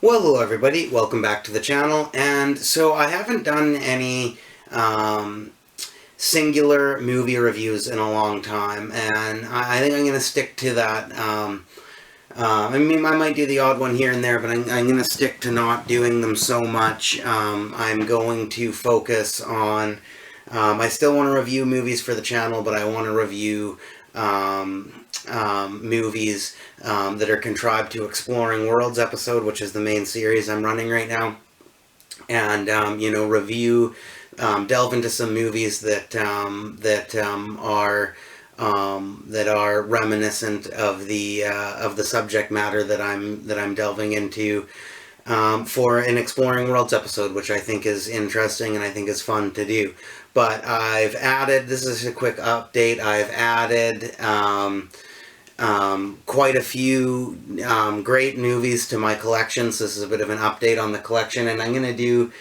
Well, hello everybody, welcome back to the channel. And so I haven't done any singular movie reviews in a long time, and I think I'm going to stick to that. I mean, I might do the odd one here and there, but I'm going to stick to not doing them so much. I'm going to focus on, I still want to review movies for the channel, but I want to review movies that are contrived to Exploring Worlds episode, which is the main series I'm running right now. And, review, delve into some movies that are reminiscent of the subject matter that I'm delving into for an Exploring Worlds episode, which I think is interesting and I think is fun to do. But I've added, this is a quick update, I've added quite a few great movies to my collection, so this is a bit of an update on the collection, and I'm going to do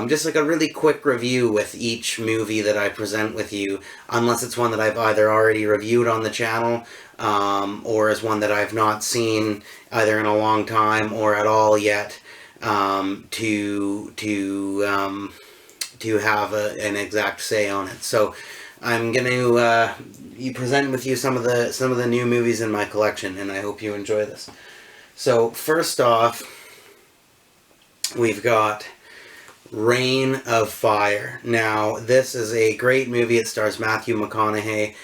just like a really quick review with each movie that I present with you, unless it's one that I've either already reviewed on the channel, or is one that I've not seen either in a long time or at all yet, to have an exact say on it. So I'm going to present with you some of the new movies in my collection, and I hope you enjoy this. So first off, we've got Reign of Fire. Now, this is a great movie. It stars Matthew McConaughey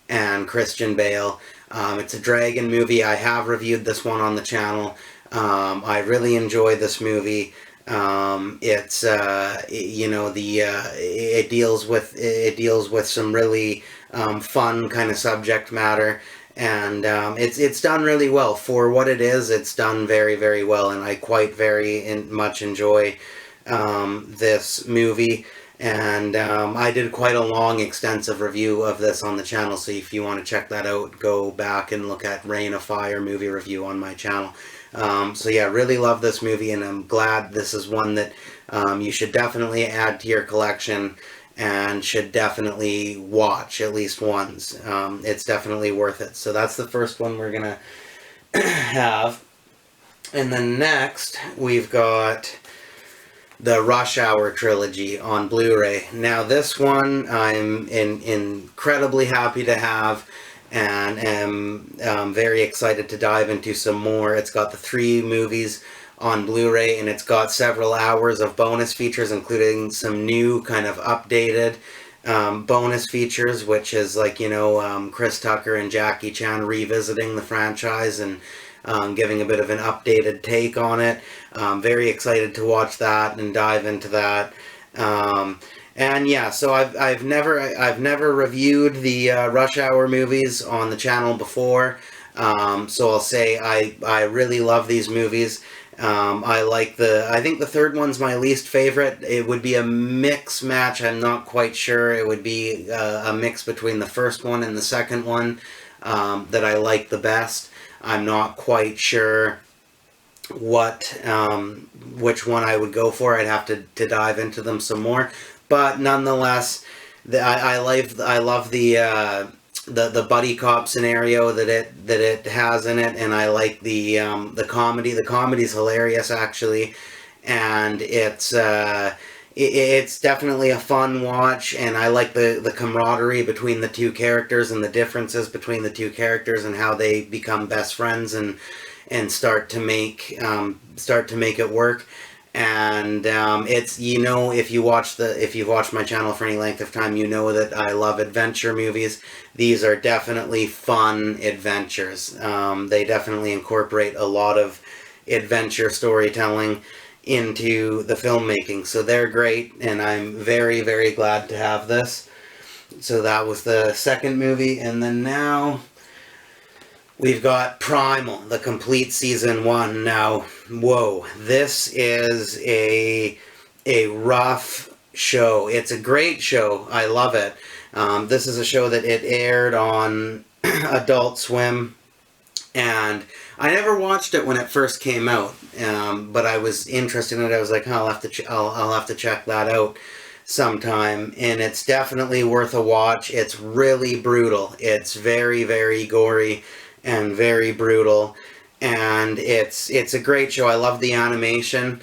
and Christian Bale. It's a dragon movie. I have reviewed this one on the channel. I really enjoy this movie. It's it deals with some really fun kind of subject matter, and it's done really well for what it is. It's done very, very well, and I quite much enjoy this movie. And I did quite a long, extensive review of this on the channel, so if you want to check that out, go back and look at Reign of Fire movie review on my channel. So yeah, really love this movie, and I'm glad this is one that you should definitely add to your collection and should definitely watch at least once. It's definitely worth it. So that's the first one we're going to have. And then next, we've got the Rush Hour trilogy on Blu-ray. Now this one I'm incredibly happy to have, and am very excited to dive into some more. It's got the 3 movies on Blu-ray, and it's got several hours of bonus features, including some new kind of updated bonus features, which is like, Chris Tucker and Jackie Chan revisiting the franchise and giving a bit of an updated take on it. Very excited to watch that and dive into that. And yeah, so I've never reviewed the Rush Hour movies on the channel before. So I'll say I really love these movies. I think the third one's my least favorite. It would be a mix match. I'm not quite sure. It would be a mix between the first one and the second one that I like the best. I'm not quite sure which one I would go for. I'd have to dive into them some more. But nonetheless, I love the buddy cop scenario that it has in it, and I like the comedy. The comedy's hilarious, actually, and it's definitely a fun watch, and I like the camaraderie between the two characters and the differences between the two characters and how they become best friends and start to make it work. And it's, if you've watched my channel for any length of time, you know that I love adventure movies. These are definitely fun adventures. They definitely incorporate a lot of adventure storytelling into the filmmaking, so they're great, and I'm very, very glad to have this. So that was the second movie, and then now we've got Primal, the complete season 1. Now, whoa, this is a rough show. It's a great show. I love it. This is a show that it aired on Adult Swim, and I never watched it when it first came out, but I was interested in it. I was like, I'll have to check that out sometime, and it's definitely worth a watch. It's really brutal. It's very, very gory and very brutal, and it's a great show. I love the animation.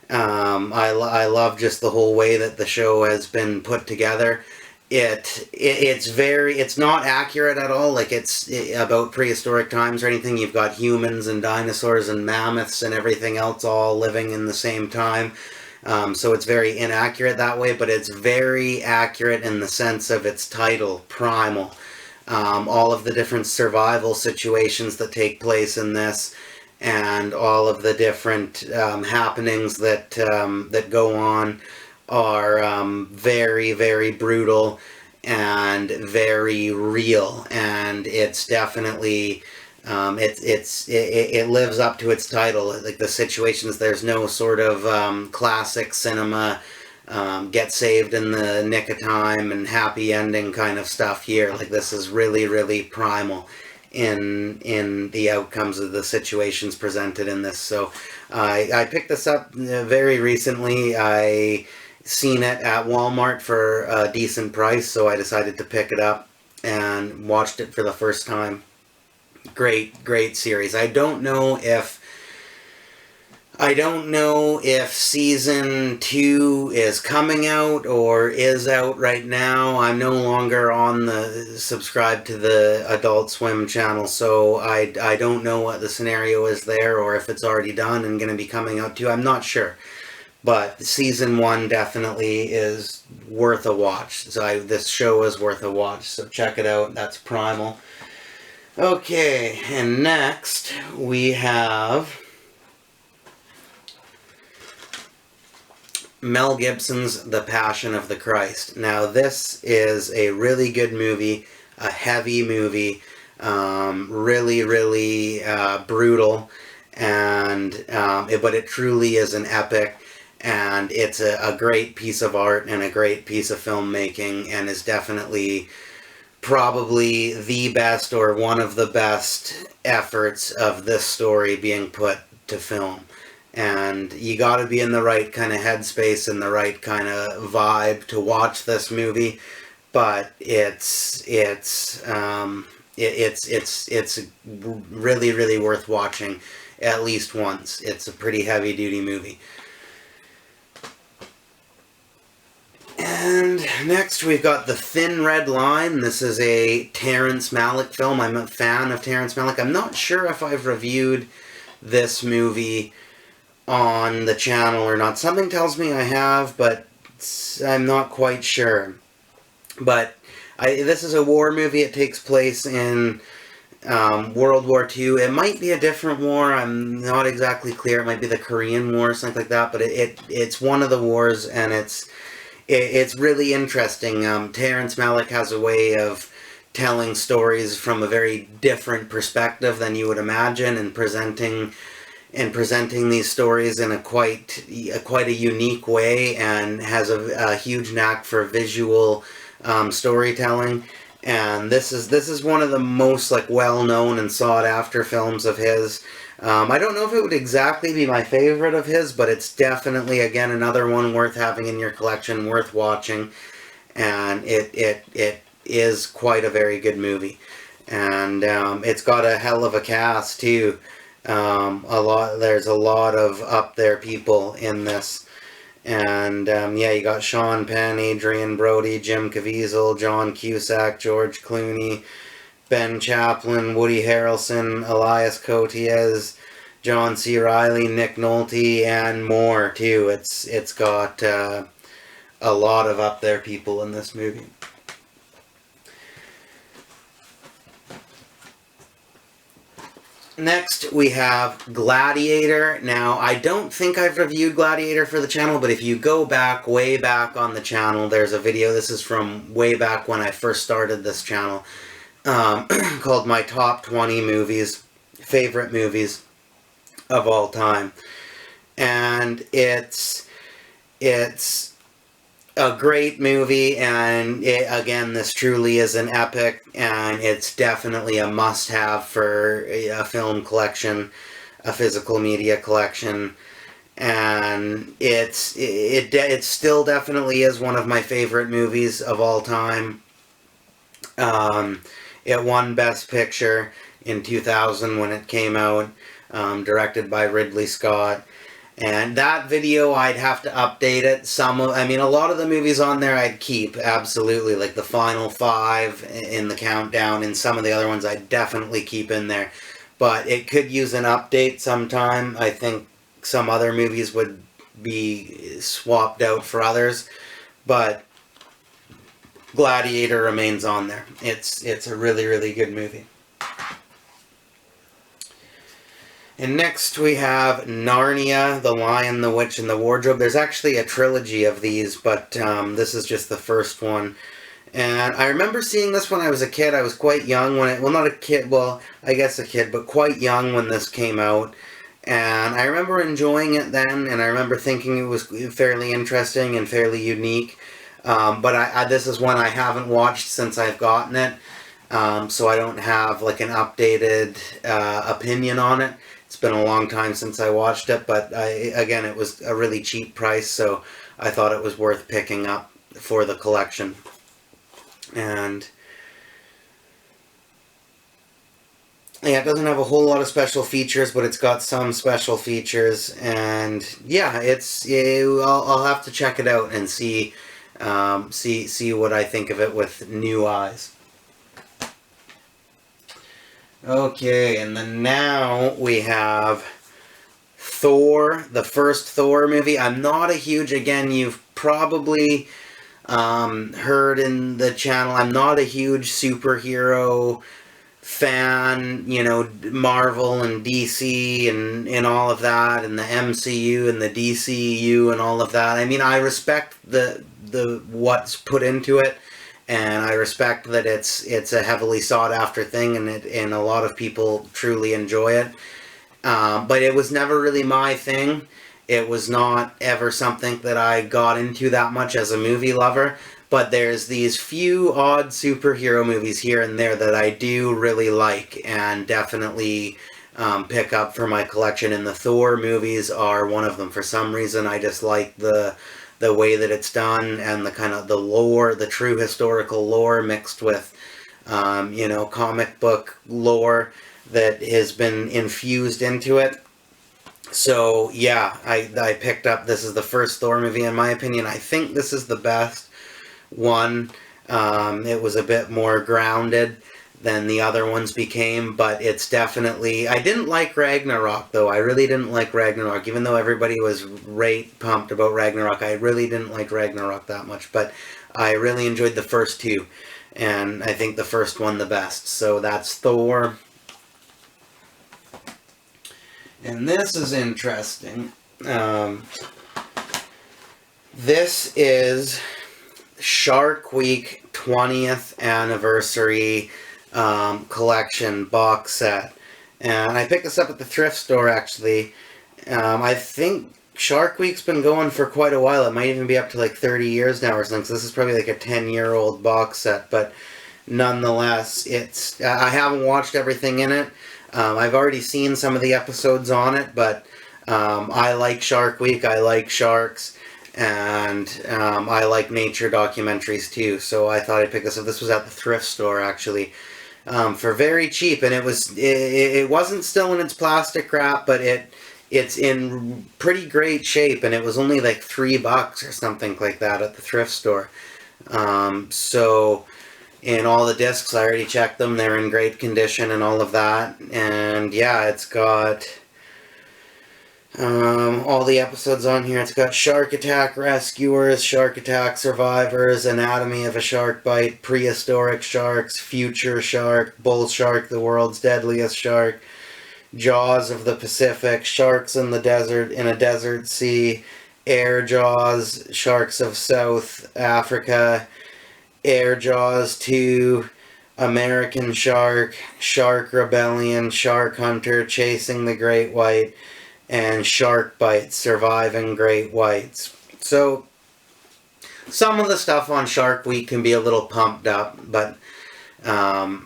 I love just the whole way that the show has been put together. It's not accurate at all. Like it's about prehistoric times or anything. You've got humans and dinosaurs and mammoths and everything else all living in the same time. So it's very inaccurate that way, but it's very accurate in the sense of its title, Primal. All of the different survival situations that take place in this, and all of the different happenings that go on are very, very brutal and very real, and it's definitely it lives up to its title. Like the situations, there's no sort of classic cinema get saved in the nick of time and happy ending kind of stuff here. Like this is really, really primal in the outcomes of the situations presented in this. So I picked this up very recently. I seen it at Walmart for a decent price, so I decided to pick it up and watched it for the first time. Great series. I don't know if season 2 is coming out or is out right now. I'm no longer on the subscribe to the Adult Swim channel, so I don't know what the scenario is there or if it's already done and going to be coming out too. I'm not sure. But season 1 definitely is worth a watch. So this show is worth a watch, so check it out. That's Primal. Okay, and next we have Mel Gibson's The Passion of the Christ. Now this is a really good movie, a heavy movie, really, really brutal, and but it truly is an epic, and it's a great piece of art and a great piece of filmmaking, and is definitely probably the best or one of the best efforts of this story being put to film. And you got to be in the right kind of headspace and the right kind of vibe to watch this movie, but it's really, really worth watching at least once. It's a pretty heavy duty movie. And next we've got The Thin Red Line. This is a Terrence Malick film. I'm a fan of Terrence Malick. I'm not sure if I've reviewed this movie on the channel or not. Something tells me I have, but I'm not quite sure. But this is a war movie. It takes place in World War II. It might be a different war. I'm not exactly clear. It might be the Korean War or something like that. But it's one of the wars, and it's really interesting. Terrence Malick has a way of telling stories from a very different perspective than you would imagine, and presenting these stories in a quite a unique way, and has a huge knack for visual storytelling. And this is one of the most well-known and sought-after films of his. I don't know if it would exactly be my favorite of his, but it's definitely, again, another one worth having in your collection, worth watching, and it is quite a very good movie. And it's got a hell of a cast too. There's a lot of up there people in this, and yeah, you got Sean Penn, Adrian Brody, Jim Caviezel, John Cusack, George Clooney, Ben Chaplin, Woody Harrelson, Elias Koteas, John C. Reilly, Nick Nolte, and more too. It's got a lot of up there people in this movie. Next, we have Gladiator. Now, I don't think I've reviewed Gladiator for the channel, but if you go back, way back on the channel, there's a video. This is from way back when I first started this channel, called My Top 20 Favorite Movies of All Time. And it's a great movie, and again, this truly is an epic, and it's definitely a must-have for a film collection, a physical media collection, and it still definitely is one of my favorite movies of all time. It won Best Picture in 2000 when it came out. directed by Ridley Scott. And that video, I'd have to update it. A lot of the movies on there I'd keep, absolutely. Like the final 5 in the countdown, and some of the other ones I'd definitely keep in there. But it could use an update sometime. I think some other movies would be swapped out for others. But Gladiator remains on there. It's a really, really good movie. And next we have Narnia, The Lion, the Witch, and the Wardrobe. There's actually a trilogy of these, but this is just the first one. And I remember seeing this when I was a kid. I was quite young when it... Well, not a kid. Well, I guess a kid, but quite young when this came out. And I remember enjoying it then, and I remember thinking it was fairly interesting and fairly unique. But this is one I haven't watched since I've gotten it. So I don't have like an updated opinion on it. It's been a long time since I watched it, but again, it was a really cheap price, so I thought it was worth picking up for the collection. And yeah, it doesn't have a whole lot of special features, but it's got some special features. And yeah, I'll have to check it out and see what I think of it with new eyes. Okay, and then now we have Thor, the first Thor movie. I'm not a huge, again, you've probably heard in the channel, I'm not a huge superhero fan, Marvel and DC and all of that, and the MCU and the DCU and all of that. I respect the what's put into it. And I respect that it's a heavily sought after thing, and a lot of people truly enjoy it. But it was never really my thing. It was not ever something that I got into that much as a movie lover. But there's these few odd superhero movies here and there that I do really like and definitely pick up for my collection. And the Thor movies are one of them. For some reason, I just like the way that it's done, and the kind of the lore, the true historical lore mixed with, comic book lore that has been infused into it. So yeah, I picked up, this is the first Thor movie in my opinion. I think this is the best one. It was a bit more grounded than the other ones became, but it's definitely... I didn't like Ragnarok, though. I really didn't like Ragnarok. Even though everybody was pumped about Ragnarok, I really didn't like Ragnarok that much, but I really enjoyed the first two, and I think the first one the best. So that's Thor. And this is interesting. This is Shark Week 20th anniversary collection box set, and I picked this up at the thrift store actually. I think Shark Week's been going for quite a while. It might even be up to like 30 years now or something, so this is probably like a 10-year-old box set, but nonetheless, I haven't watched everything in it. I've already seen some of the episodes on it, but I like Shark Week, I like sharks, and I like nature documentaries too, so I thought I'd pick this up. This was at the thrift store actually. For very cheap, and it wasn't still in its plastic wrap, but it's in pretty great shape, and it was only like $3 or something like that at the thrift store. So, and all the discs, I already checked them, they're in great condition and all of that, and yeah, it's got all the episodes on here. It's got Shark Attack Rescuers, Shark Attack Survivors, Anatomy of a Shark Bite, Prehistoric Sharks, Future Shark, Bull Shark, the World's Deadliest Shark, Jaws of the Pacific, Sharks in the Desert, in a Desert Sea, Air Jaws, Sharks of South Africa, Air Jaws 2, American Shark, Shark Rebellion, Shark Hunter, Chasing the Great White, and Shark Bite, Surviving Great Whites. So, some of the stuff on Shark Week can be a little pumped up, but, I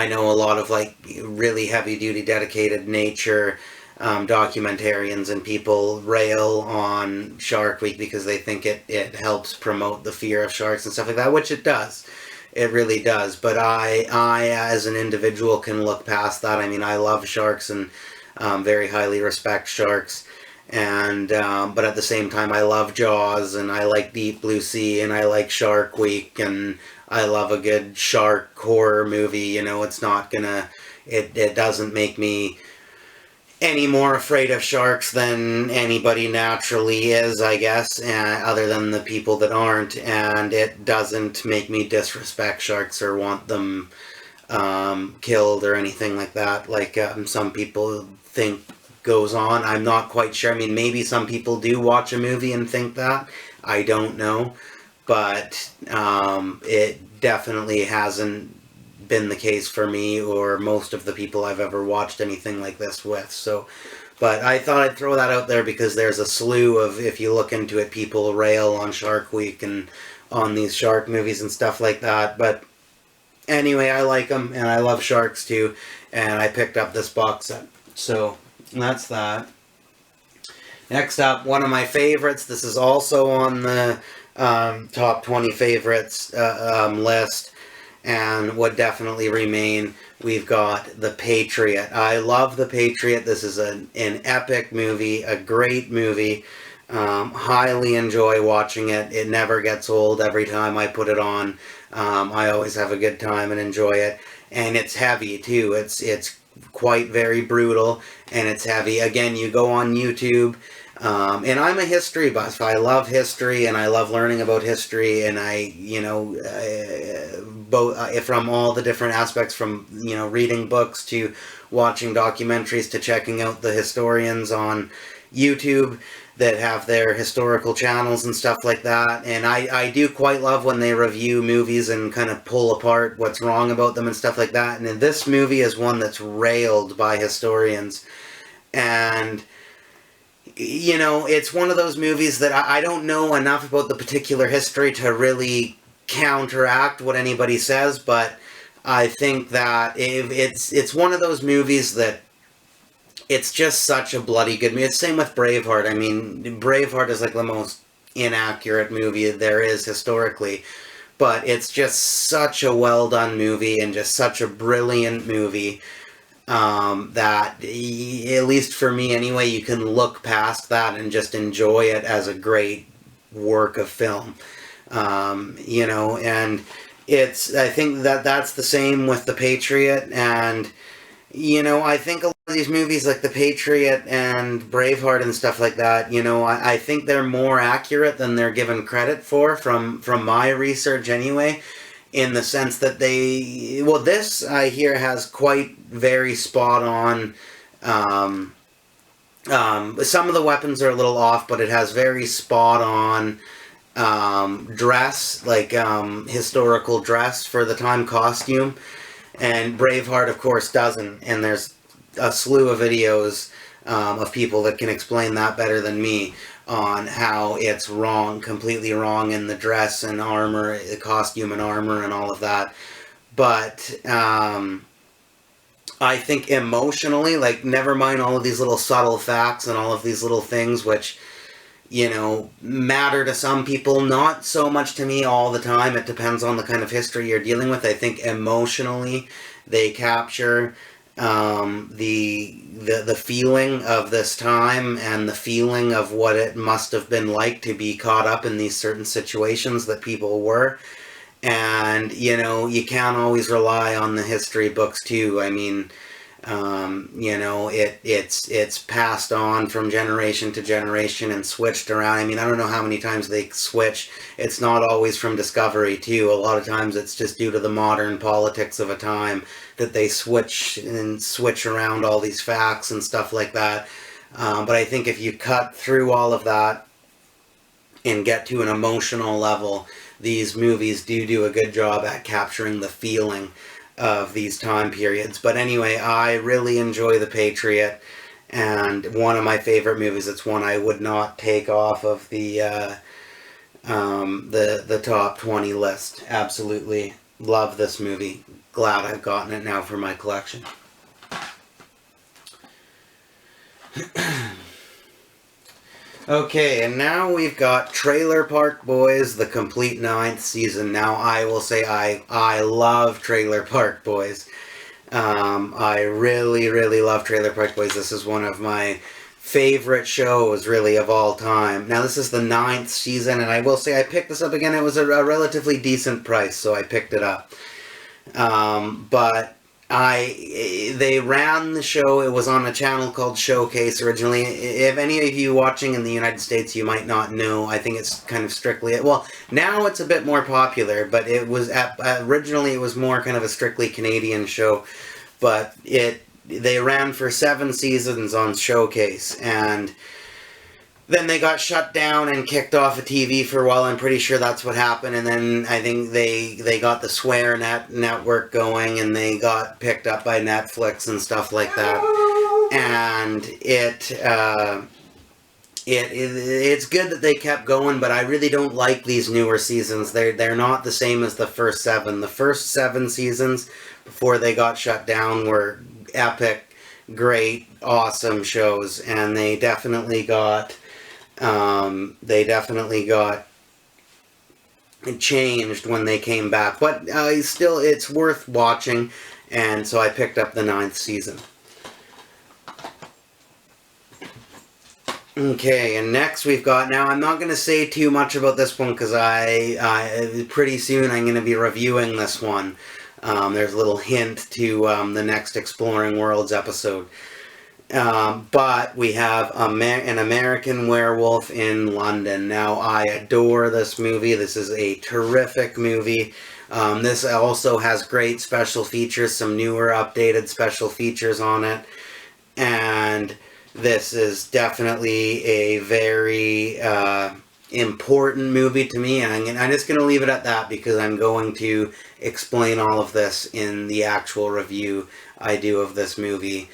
know a lot of, like, really heavy-duty, dedicated nature documentarians and people rail on Shark Week because they think it helps promote the fear of sharks and stuff like that, which it does. It really does. But I as an individual can look past that. I mean, I love sharks and very highly respect sharks. And but at the same time, I love Jaws, and I like Deep Blue Sea, and I like Shark Week, and I love a good shark horror movie. You know, it's not gonna, it doesn't make me any more afraid of sharks than anybody naturally is, I guess, other than the people that aren't. And it doesn't make me disrespect sharks or want them killed or anything like that, like some people think goes on. I'm not quite sure. I mean, maybe some people do watch a movie and think that. I don't know. But it definitely hasn't been the case for me or most of the people I've ever watched anything like this with. So, but I thought I'd throw that out there because there's a slew of, if you look into it, people rail on Shark Week and on these shark movies and stuff like that. But anyway, I like them, and I love sharks too, and I picked up this box set. So that's that. Next up, one of my favorites. This is also on the top 20 favorites list, and would definitely remain. We've got The Patriot. I love The Patriot. This is an epic movie, a great movie. Highly enjoy watching it. It never gets old. Every time I put it on, I always have a good time and enjoy it. And it's heavy too. It's quite very brutal, and it's heavy. Again, you go on YouTube, and I'm a history buff. I love history, and I love learning about history, and I, you know, both from all the different aspects, from, you know, reading books to watching documentaries to checking out the historians on YouTube that have their historical channels and stuff like that. And I do quite love when they review movies and kind of pull apart what's wrong about them and stuff like that. And this movie is one that's railed by historians. And, you know, it's one of those movies that I don't know enough about the particular history to really counteract what anybody says, but I think that it's one of those movies that it's just such a bloody good movie. It's the same with Braveheart. I mean, Braveheart is like the most inaccurate movie there is historically, but it's just such a well done movie and just such a brilliant movie that, at least for me anyway, you can look past that and just enjoy it as a great work of film. You know, and I think that that's the same with The Patriot. And, you know, I think a lot of these movies like The Patriot and Braveheart and stuff like that, you know, I think they're more accurate than they're given credit for from my research anyway, in the sense that this I hear has quite very spot on, some of the weapons are a little off, but it has very spot on dress, like historical dress for the time, costume. And Braveheart, of course, doesn't. And there's a slew of videos of people that can explain that better than me on how it's wrong, completely wrong in the dress and armor, the costume and armor and all of that. But I think emotionally, like, never mind all of these little subtle facts and all of these little things which, you know, matter to some people, not so much to me all the time. It depends on the kind of history you're dealing with. I think emotionally they capture the feeling of this time and the feeling of what it must have been like to be caught up in these certain situations that people were. And, you know, you can't always rely on the history books too. I mean, you know, it's passed on from generation to generation and switched around. I mean, I don't know how many times they switch. It's not always from discovery too. A lot of times it's just due to the modern politics of a time that they switch around all these facts and stuff like that. But I think if you cut through all of that and get to an emotional level, these movies do a good job at capturing the feeling of these time periods. But anyway, I really enjoy The Patriot, and one of my favorite movies. It's one I would not take off of the top 20 list. Absolutely love this movie. Glad I've gotten it now for my collection. Okay, and now we've got Trailer Park Boys, the complete ninth season. Now I will say I love Trailer Park Boys. I really, really love Trailer Park Boys. This is one of my favorite shows, really, of all time. Now, this is the ninth season, and I will say I picked this up again. It was a relatively decent price, so I picked it up. But they ran the show. It was on a channel called Showcase originally. If any of you watching in the United States, you might not know. I think it's kind of strictly, well, now it's a bit more popular, but it was originally it was more kind of a strictly Canadian show. But they ran for 7 seasons on Showcase, and then they got shut down and kicked off of TV for a while. I'm pretty sure that's what happened. And then I think they got the Swear network going, and they got picked up by Netflix and stuff like that. And it's good that they kept going, but I really don't like these newer seasons. They're not the same as the first 7. The first 7 seasons before they got shut down were epic, great, awesome shows, and they definitely got changed when they came back. But still, it's worth watching, and so I picked up the 9th season. Okay, and next we've got, now I'm not going to say too much about this one because pretty soon I'm going to be reviewing this one. There's a little hint to the next Exploring Worlds episode. But we have an American Werewolf in London. Now, I adore this movie. This is a terrific movie. This also has great special features, some newer updated special features on it. And this is definitely a very important movie to me. And I'm just going to leave it at that because I'm going to explain all of this in the actual review I do of this movie.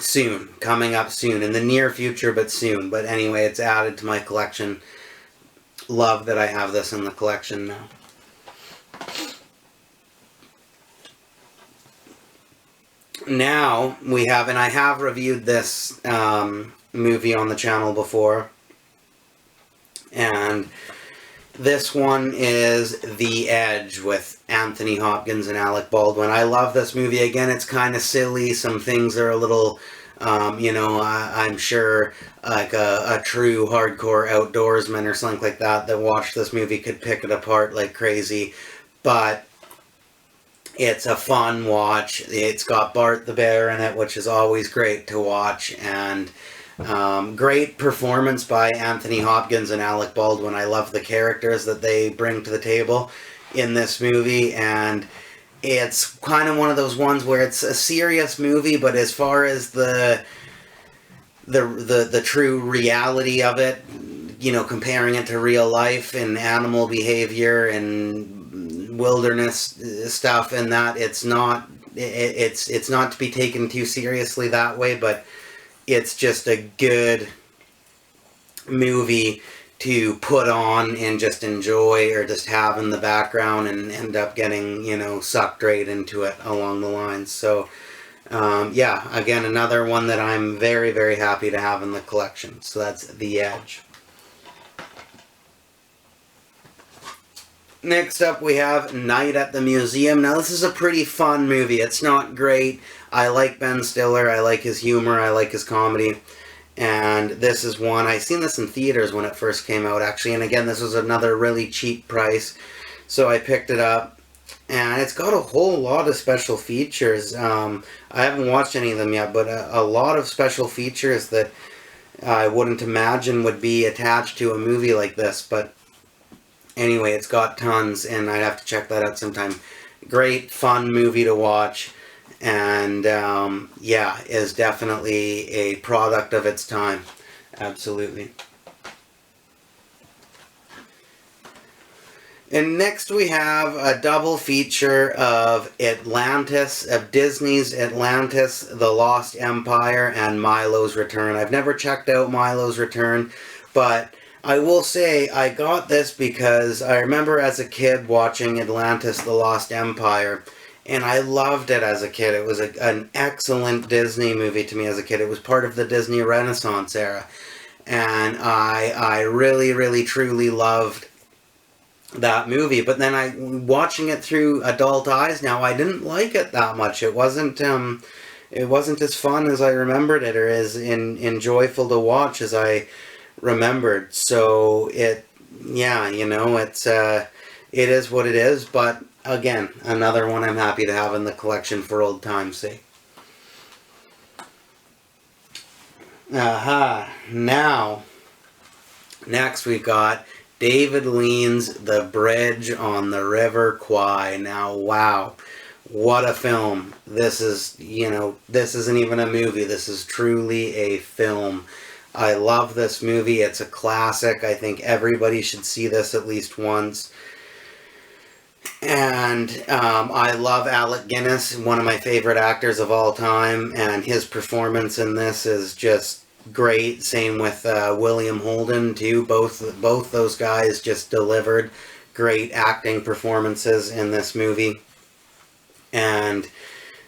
Soon, coming up soon, in the near future, but soon. But anyway, it's added to my collection. Love that I have this in the collection now. Now, we have, and I have reviewed this movie on the channel before, and this one is The Edge with Anthony Hopkins and Alec Baldwin. I love this movie. Again, it's kind of silly. Some things are a little, I'm sure like a true hardcore outdoorsman or something like that watched this movie could pick it apart like crazy. But it's a fun watch. It's got Bart the Bear in it, which is always great to watch. And great performance by Anthony Hopkins and Alec Baldwin. I love the characters that they bring to the table in this movie, and it's kind of one of those ones where it's a serious movie, but as far as the true reality of it, comparing it to real life and animal behavior and wilderness stuff, and that it's not to be taken too seriously that way, but it's just a good movie to put on and just enjoy or just have in the background and end up getting, sucked right into it along the lines. So, yeah, again, another one that I'm very, very happy to have in the collection. So that's The Edge. Next up, we have Night at the Museum. Now, this is a pretty fun movie. It's not great. I like Ben Stiller. I like his humor. I like his comedy. And this is one, I seen this in theaters when it first came out, actually. And again, this was another really cheap price. So I picked it up. And it's got a whole lot of special features. I haven't watched any of them yet, but a lot of special features that I wouldn't imagine would be attached to a movie like this. But anyway, it's got tons, and I'd have to check that out sometime. Great, fun movie to watch, and yeah, is definitely a product of its time. Absolutely. And next we have a double feature of Atlantis, of Disney's Atlantis, The Lost Empire, and Milo's Return. I've never checked out Milo's Return, but I will say I got this because I remember as a kid watching Atlantis, The Lost Empire, and I loved it as a kid. It was an excellent Disney movie to me as a kid. It was part of the Disney Renaissance era. and I really, really, truly loved that movie. But then watching it through adult eyes now, I didn't like it that much. It wasn't as fun as I remembered it, or as enjoyable to watch as I remembered. So yeah, it is what it is. But again, another one I'm happy to have in the collection for old time's sake. Aha. Now, next we've got David Lean's The Bridge on the River Kwai. Now, wow. What a film. This is, this isn't even a movie. This is truly a film. I love this movie. It's a classic. I think everybody should see this at least once. And I love Alec Guinness, one of my favorite actors of all time, and his performance in this is just great. Same with William Holden too. Both those guys just delivered great acting performances in this movie. And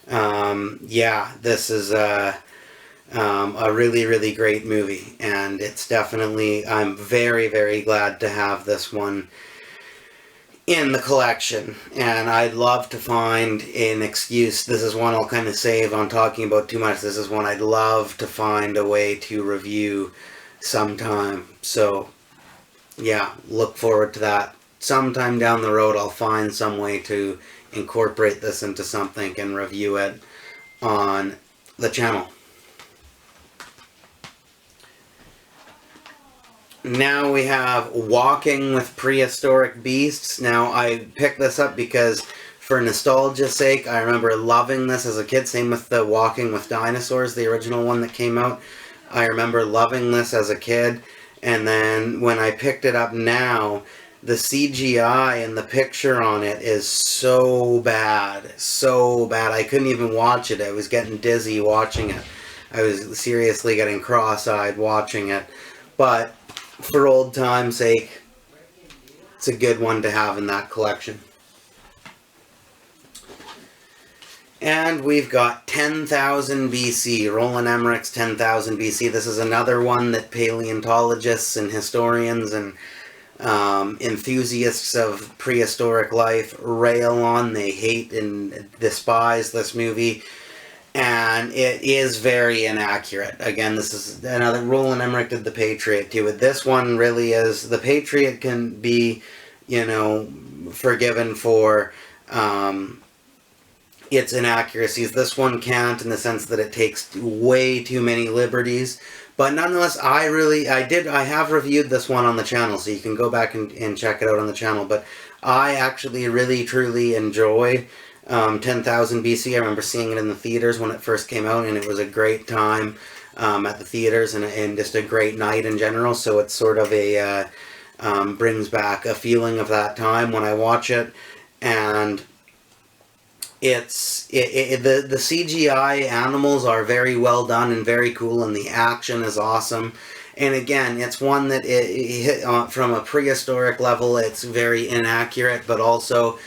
yeah, this is a really, really great movie, and it's definitely, I'm very, very glad to have this one in the collection, and I'd love to find an excuse. This is one I'll kind of save on talking about too much. This is one I'd love to find a way to review sometime. So yeah, look forward to that. Sometime down the road I'll find some way to incorporate this into something and review it on the channel. Now we have Walking with Prehistoric Beasts. Now I picked this up because for nostalgia's sake, I remember loving this as a kid. Same with the Walking with Dinosaurs, the original one that came out. I remember loving this as a kid, and then when I picked it up now, the CGI and the picture on it is so bad. So bad. I couldn't even watch it. I was getting dizzy watching it. I was seriously getting cross-eyed watching it. But for old time's sake, it's a good one to have in that collection. And we've got 10,000 BC, Roland Emmerich's 10,000 BC. This is another one that paleontologists and historians and enthusiasts of prehistoric life rail on. They hate and despise this movie, and it is very inaccurate. Again, this is another, Roland Emmerich did The Patriot too. This one really is, The Patriot can be, forgiven for its inaccuracies. This one can't, in the sense that it takes way too many liberties. But nonetheless, I have reviewed this one on the channel, so you can go back and check it out on the channel. But I actually really, truly enjoy 10,000 BC. I remember seeing it in the theaters when it first came out, and it was a great time at the theaters, and just a great night in general. So it's sort of a, brings back a feeling of that time when I watch it. And the CGI animals are very well done and very cool, and the action is awesome. And again, it's one that from a prehistoric level, it's very inaccurate, but also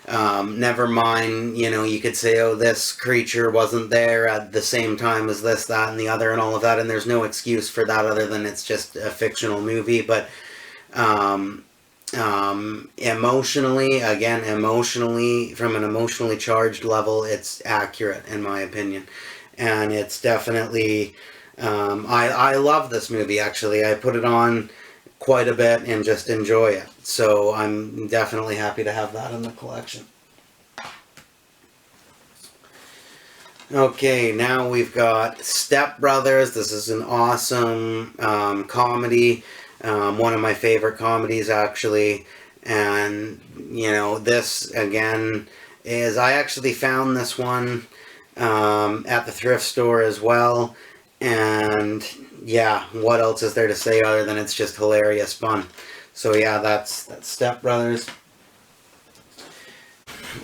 never mind, you could say, oh, this creature wasn't there at the same time as this, that, and the other, and all of that, and there's no excuse for that other than it's just a fictional movie. But emotionally, from an emotionally charged level, it's accurate in my opinion. And it's definitely, I love this movie actually. I put it on quite a bit and just enjoy it. So I'm definitely happy to have that in the collection. Okay, now we've got Step Brothers. This is an awesome comedy. One of my favorite comedies, actually. And, this, again, is, I actually found this one at the thrift store as well. And, yeah, what else is there to say other than it's just hilarious fun. So, yeah, that's Step Brothers.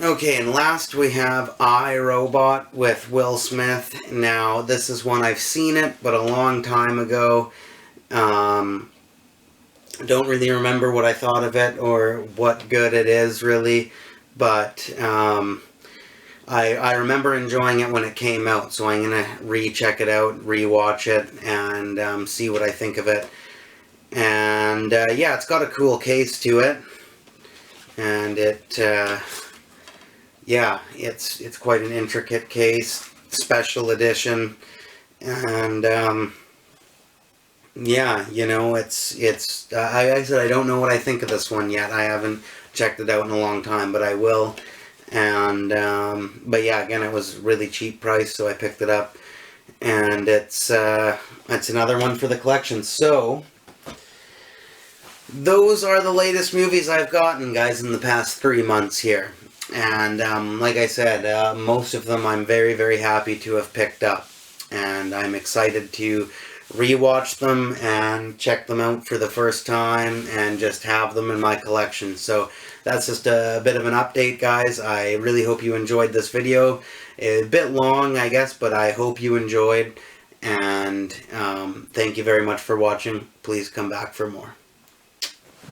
Okay, and last we have I, Robot with Will Smith. Now, this is one I've seen it, but a long time ago. Don't really remember what I thought of it or what good it is, really. But I remember enjoying it when it came out, so I'm gonna recheck it out, rewatch it, and see what I think of it. And yeah, it's got a cool case to it, and yeah, it's quite an intricate case, special edition, and yeah, you know, I said I don't know what I think of this one yet. I haven't checked it out in a long time, but I will. And but yeah, again, it was really cheap price, so I picked it up, and it's another one for the collection. So those are the latest movies I've gotten, guys, in the past 3 months here. And like I said, most of them I'm very, very happy to have picked up. And I'm excited to rewatch them and check them out for the first time and just have them in my collection. So that's just a bit of an update, guys. I really hope you enjoyed this video. A bit long, I guess, but I hope you enjoyed. And thank you very much for watching. Please come back for more.